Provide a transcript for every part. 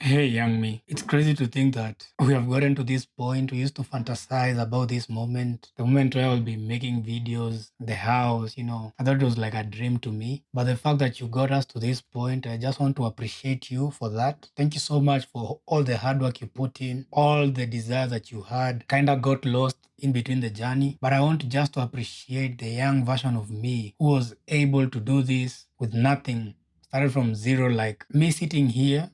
Hey, young me. It's crazy to think that we have gotten to this point. We used to fantasize about this moment, the moment where I'll be making videos, the house, I thought it was like a dream to me. But the fact that you got us to this point, I just want to appreciate you for that. Thank you so much for all the hard work you put in, all the desire that you had, kind of got lost in between the journey. But I want just to appreciate the young version of me who was able to do this with nothing, started from zero, like me sitting here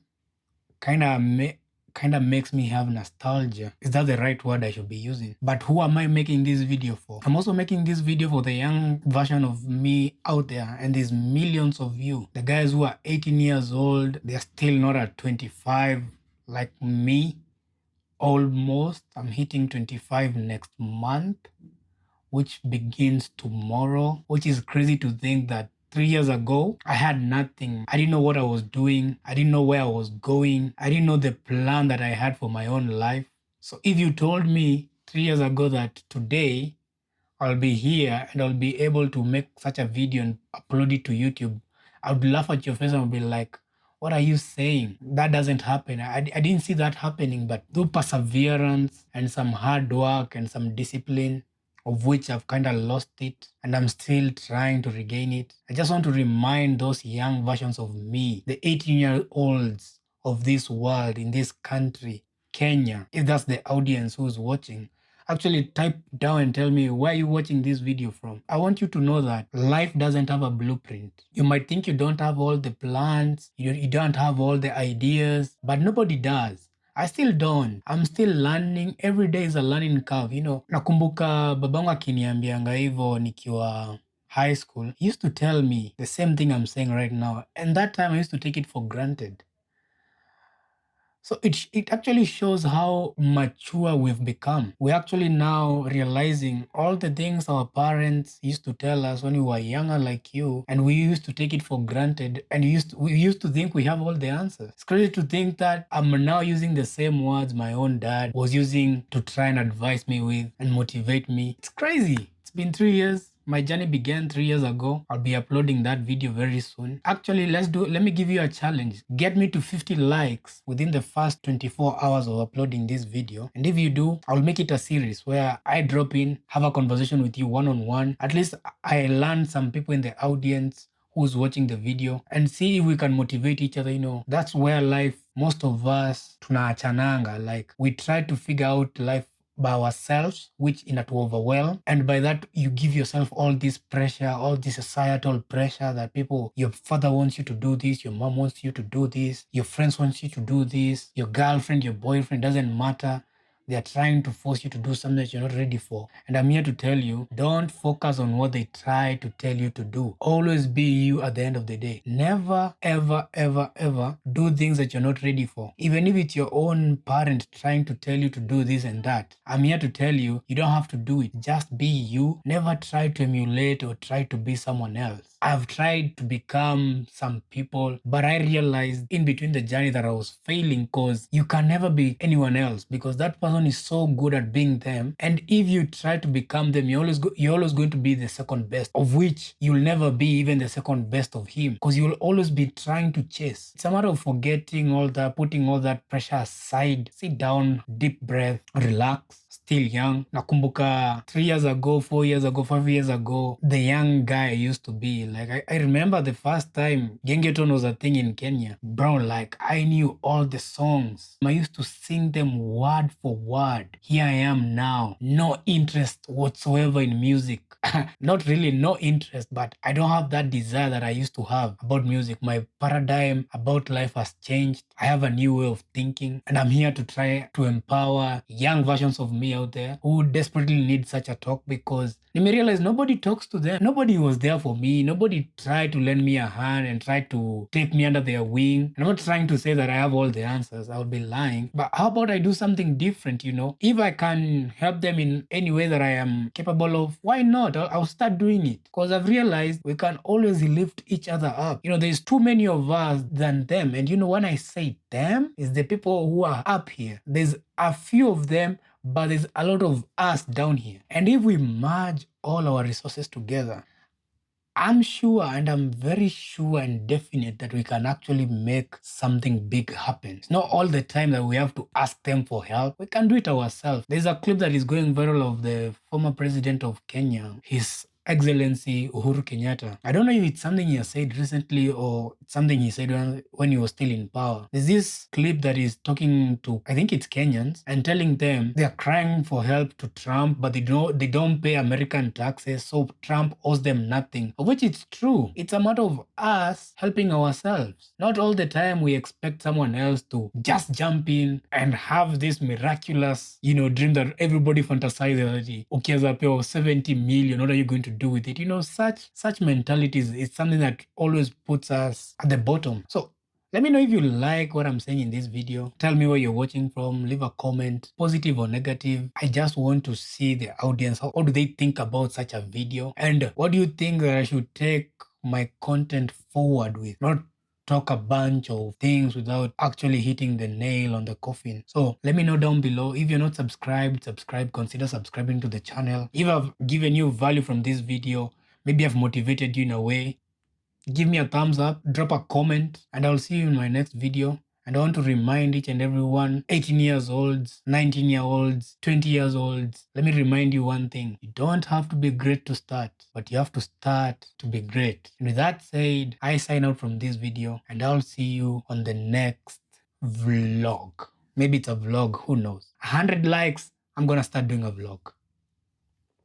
kind of makes me have nostalgia. Is that the right word I should be using? But who am I making this video for? I'm also making this video for the young version of me out there, and there's millions of you. The guys who are 18 years old, they're still not at 25 like me. Almost. I'm hitting 25 next month, which begins tomorrow, which is crazy to think that 3 years ago, I had nothing. I didn't know what I was doing. I didn't know where I was going. I didn't know the plan that I had for my own life. So if you told me 3 years ago that today I'll be here and I'll be able to make such a video and upload it to YouTube, I would laugh at your face and be like, what are you saying? That doesn't happen. I didn't see that happening, but through perseverance and some hard work and some discipline, of which I've kind of lost it and I'm still trying to regain it. I just want to remind those young versions of me, the 18-year-olds of this world, in this country, Kenya, if that's the audience who's watching, actually type down and tell me where you're watching this video from. I want you to know that life doesn't have a blueprint. You might think you don't have all the plans, you don't have all the ideas, but nobody does. I still don't. I'm still learning. Every day is a learning curve. Nakumbuka babangu akiniambianga hivyo nikiwa high school. He used to tell me the same thing I'm saying right now. And that time I used to take it for granted. So it actually shows how mature we've become. We're actually now realizing all the things our parents used to tell us when we were younger like you, and we used to take it for granted, and we used to think we have all the answers. It's crazy to think that I'm now using the same words my own dad was using to try and advise me with and motivate me. It's crazy. It's been 3 years. My journey began 3 years ago. I'll be uploading that video very soon. Actually, let me give you a challenge. Get me to 50 likes within the first 24 hours of uploading this video. And if you do, I'll make it a series where I drop in, have a conversation with you one-on-one. At least I learn some people in the audience who's watching the video and see if we can motivate each other. That's where life, most of us, tunaachananga. Like, we try to figure out life by ourselves, which to overwhelm. And by that, you give yourself all this pressure, all this societal pressure that your father wants you to do this, your mom wants you to do this, your friends want you to do this, your girlfriend, your boyfriend, doesn't matter. They are trying to force you to do something that you're not ready for. And I'm here to tell you, don't focus on what they try to tell you to do. Always be you at the end of the day. Never, ever, ever, ever do things that you're not ready for. Even if it's your own parent trying to tell you to do this and that, I'm here to tell you, you don't have to do it. Just be you. Never try to emulate or try to be someone else. I've tried to become some people, but I realized in between the journey that I was failing, because you can never be anyone else, because that person is so good at being them. And if you try to become them, you're always going to be the second best, of which you'll never be even the second best of him, because you'll always be trying to chase. It's a matter of forgetting all that, putting all that pressure aside. Sit down, deep breath, relax. Still young. Nakumbuka 3 years ago, 4 years ago, 5 years ago, the young guy I used to be. Like, I remember the first time Gengeton was a thing in Kenya. Bro, like, I knew all the songs. I used to sing them word for word. Here I am now. No interest whatsoever in music. Not really no interest, but I don't have that desire that I used to have about music. My paradigm about life has changed. I have a new way of thinking, and I'm here to try to empower young versions of me out there who desperately need such a talk, because they may realize nobody talks to them. Nobody was there for me. Nobody tried to lend me a hand and try to take me under their wing. And I'm not trying to say that I have all the answers. I would be lying. But how about I do something different, If I can help them in any way that I am capable of, why not? I'll start doing it, because I've realized we can always lift each other up. There's too many of us than them. And when I say them, it's the people who are up here. There's a few of them, but there's a lot of us down here. And if we merge all our resources together, I'm sure and I'm very sure and definite that we can actually make something big happen. It's not all the time that we have to ask them for help. We can do it ourselves. There's a clip that is going viral of the former president of Kenya, His Excellency Uhuru Kenyatta. I don't know if it's something he has said recently or it's something he said when he was still in power. There's this clip that is talking to, I think it's Kenyans, and telling them they're crying for help to Trump, but they don't pay American taxes, so Trump owes them nothing. Of which it's true. It's a matter of us helping ourselves. Not all the time we expect someone else to just jump in and have this miraculous, dream that everybody fantasizes. Ukiweza pewa 70 million, what are you going to do with it? Such mentalities is something that always puts us at the bottom. So let me know if you like what I'm saying in this video. Tell me where you're watching from. Leave a comment, positive or negative. I just want to see the audience. How do they think about such a video? And what do you think that I should take my content forward with? Not talk a bunch of things without actually hitting the nail on the coffin. So let me know down below. If you're not subscribed, consider subscribing to the channel. If I've given you value from this video, maybe I've motivated you in a way, give me a thumbs up, drop a comment, and I'll see you in my next video. And I want to remind each and everyone, 18 years olds, 19-year-olds, 20 years olds, let me remind you one thing. You don't have to be great to start, but you have to start to be great. And with that said, I sign out from this video, and I'll see you on the next vlog. Maybe it's a vlog, who knows? 100 likes, I'm gonna start doing a vlog.